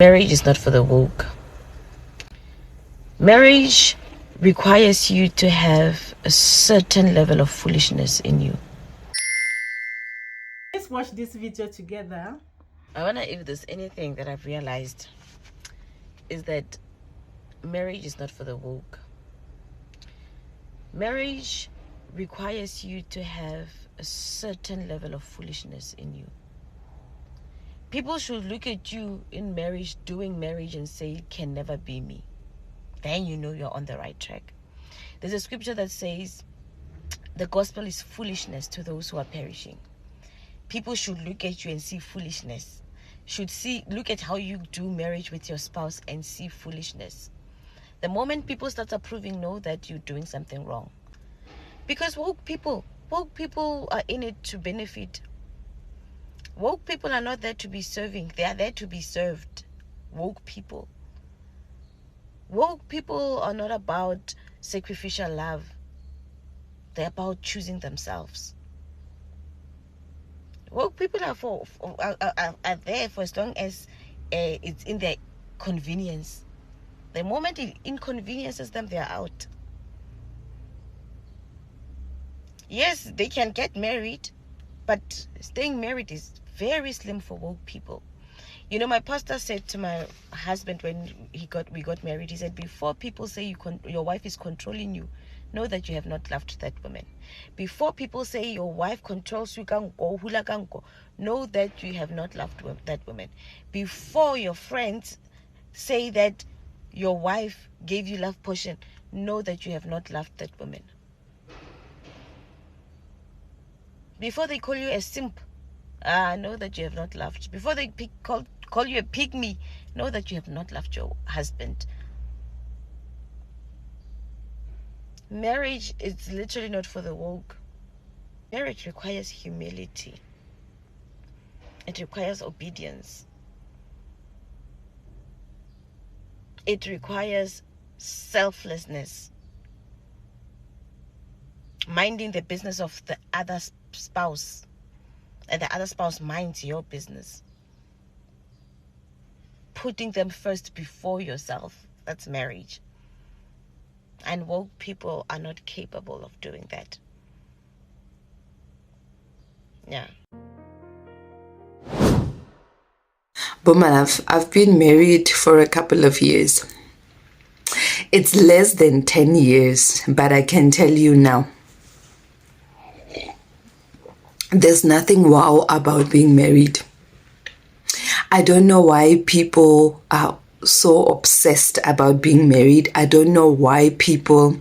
Marriage is not for the woke. Marriage requires you to have a certain level of foolishness in you. Let's watch this video together. I wonder if there's anything that I've realized is that marriage is not for the woke. Marriage requires you to have a certain level of foolishness in you. People should look at you in marriage, doing marriage, and say, it can never be me. Then you know you're on the right track. There's a scripture that says, the gospel is foolishness to those who are perishing. People should look at you and see foolishness. Look at how you do marriage with your spouse and see foolishness. The moment people start approving, know that you're doing something wrong. Because woke people are in it to benefit. Woke people are not there to be serving. They are there to be served. Woke people are not about sacrificial love. They're about choosing themselves. Woke people are there for as long as it's in their convenience. The moment it inconveniences them, they are out. Yes, they can get married, but staying married is very slim for woke people. You know, my pastor said to my husband when we got married, he said, before people say your wife is controlling you, know that you have not loved that woman. Before people say your wife controls you, know that you have not loved that woman. Before your friends say that your wife gave you love potion, know that you have not loved that woman. Before they call you a simp, know that you have not loved. Before they call you a pygmy, know that you have not loved your husband. Marriage is literally not for the woke. Marriage requires humility. It requires obedience. It requires selflessness. Minding the business of the other spouse, and the other spouse minds your business. Putting them first before yourself. That's marriage. And woke people are not capable of doing that. Yeah. But my love, I've been married for a couple of years. It's less than 10 years, but I can tell you now, there's nothing wow about being married. I don't know why people are so obsessed about being married. I don't know why people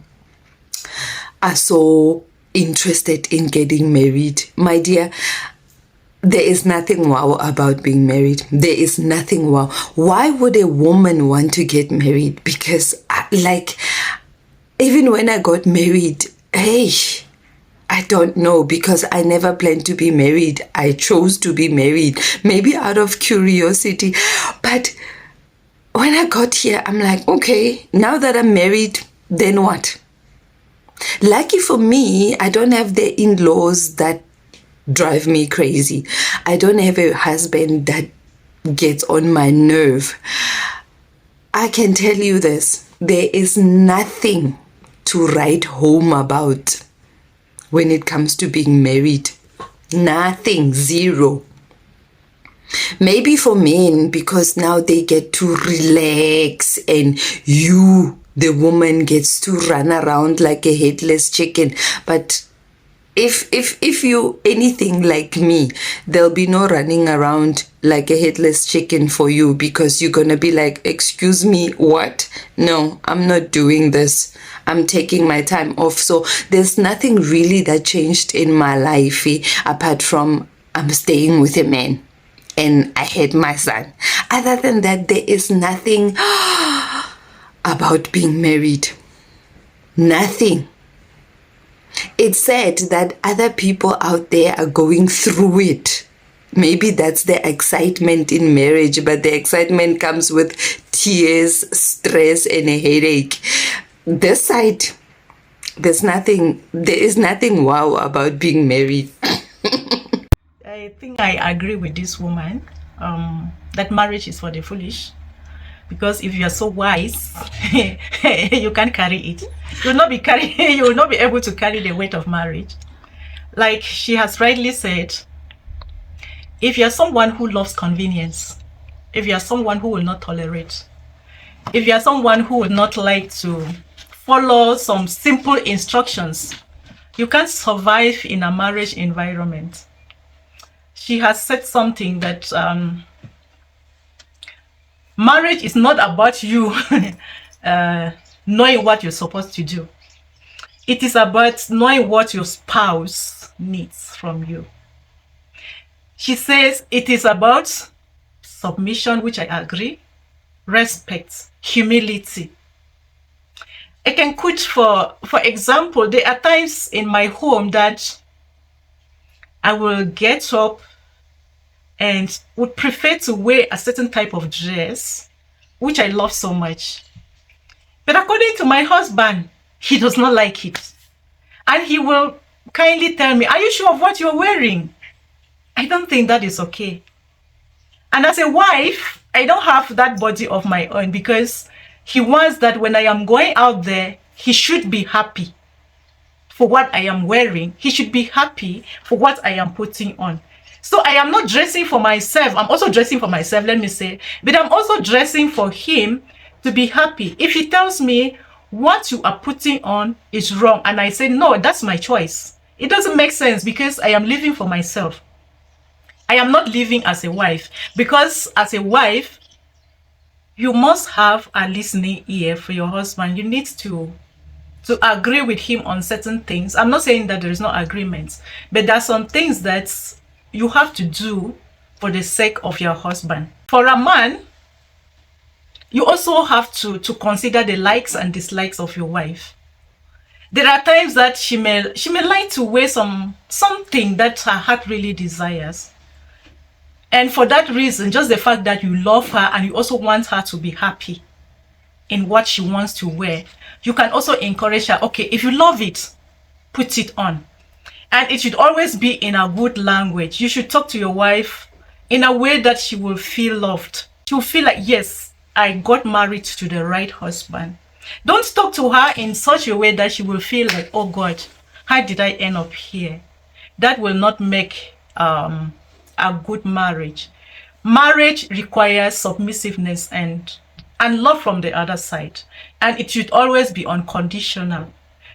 are so interested in getting married. My dear, there is nothing wow about being married. There is nothing wow. Why would a woman want to get married? Because even when I got married, I don't know, because I never planned to be married. I chose to be married, maybe out of curiosity. But when I got here, I'm like, okay, now that I'm married, then what? Lucky for me, I don't have the in-laws that drive me crazy. I don't have a husband that gets on my nerve. I can tell you this, there is nothing to write home about when it comes to being married. Nothing, zero. Maybe for men, because now they get to relax and the woman, gets to run around like a headless chicken. But if you anything like me, there'll be no running around like a headless chicken for you, because you're gonna be like, excuse me, what? No, I'm not doing this. I'm taking my time off. So there's nothing really that changed in my life, apart from I'm staying with a man and I had my son. Other than that, there is nothing about being married. Nothing. It's sad that other people out there are going through it. Maybe that's the excitement in marriage, but the excitement comes with tears, stress, and a headache. This side, there is nothing wow about being married. I think I agree with this woman that marriage is for the foolish. Because if you are so wise, you can't carry it. You will not be you will not be able to carry the weight of marriage. Like she has rightly said, if you are someone who loves convenience, if you are someone who will not tolerate, if you are someone who would not like to follow some simple instructions, you can't survive in a marriage environment. She has said something that marriage is not about you knowing what you're supposed to do. It is about knowing what your spouse needs from you. She says it is about submission, which I agree, respect, humility. I can quote for example, there are times in my home that I will get up and would prefer to wear a certain type of dress, which I love so much. But according to my husband, he does not like it. And he will kindly tell me, are you sure of what you're wearing? I don't think that is okay. And as a wife, I don't have that body of my own, because he wants that when I am going out there, he should be happy for what I am wearing. He should be happy for what I am putting on. So I am not dressing for myself. I'm also dressing for myself, let me say. But I'm also dressing for him to be happy. If he tells me what you are putting on is wrong, and I say, no, that's my choice, it doesn't make sense, because I am living for myself. I am not living as a wife, because as a wife, you must have a listening ear for your husband. You need to agree with him on certain things. I'm not saying that there is no agreement, but there are some things that you have to do for the sake of your husband. For a man, you also have to consider the likes and dislikes of your wife. There are times that she may like to wear something that her heart really desires. And for that reason, just the fact that you love her and you also want her to be happy in what she wants to wear, you can also encourage her, okay, if you love it, put it on. And it should always be in a good language. You should talk to your wife in a way that she will feel loved. She will feel like, yes, I got married to the right husband. Don't talk to her in such a way that she will feel like, oh God, how did I end up here? That will not make a good marriage. Marriage requires submissiveness and love from the other side. And it should always be unconditional.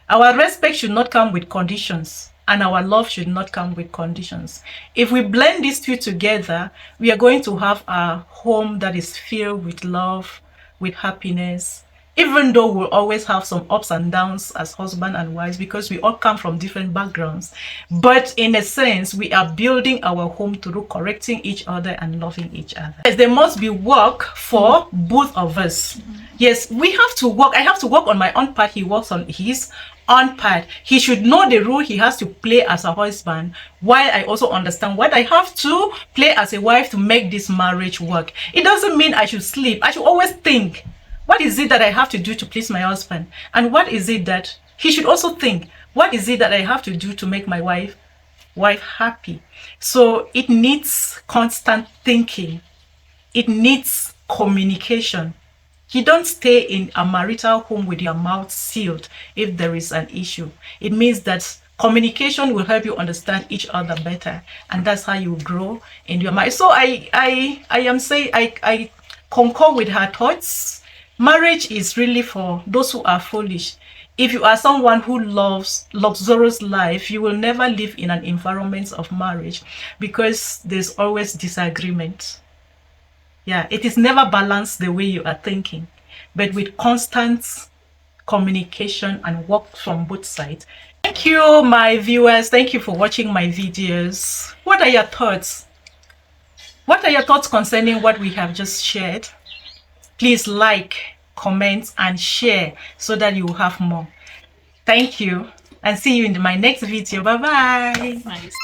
Our respect should not come with conditions, and our love should not come with conditions. If we blend these two together, we are going to have a home that is filled with love, with happiness, even though we'll always have some ups and downs as husband and wives, because we all come from different backgrounds. But in a sense, we are building our home through correcting each other and loving each other. Yes, there must be work for both of us. Yes, we have to work. I have to work on my own part. He works on his own part. He should know the role he has to play as a husband, while I also understand what I have to play as a wife to make this marriage work. It doesn't mean I should sleep. I should always think, what is it that I have to do to please my husband? And what is it that he should also think, what is it that I have to do to make my wife happy? So it needs constant thinking. It needs communication. You don't stay in a marital home with your mouth sealed if there is an issue. It means that communication will help you understand each other better, and that's how you grow in your marriage. So I concur with her thoughts. Marriage is really for those who are foolish. If you are someone who loves luxurious life, you will never live in an environment of marriage, because there's always disagreement. Yeah, it is never balanced the way you are thinking. But with constant communication and work from both sides. Thank you, my viewers. Thank you for watching my videos. What are your thoughts? What are your thoughts concerning what we have just shared? Please like, comment, and share so that you will have more. Thank you, and see you in my next video. Bye-bye. Nice.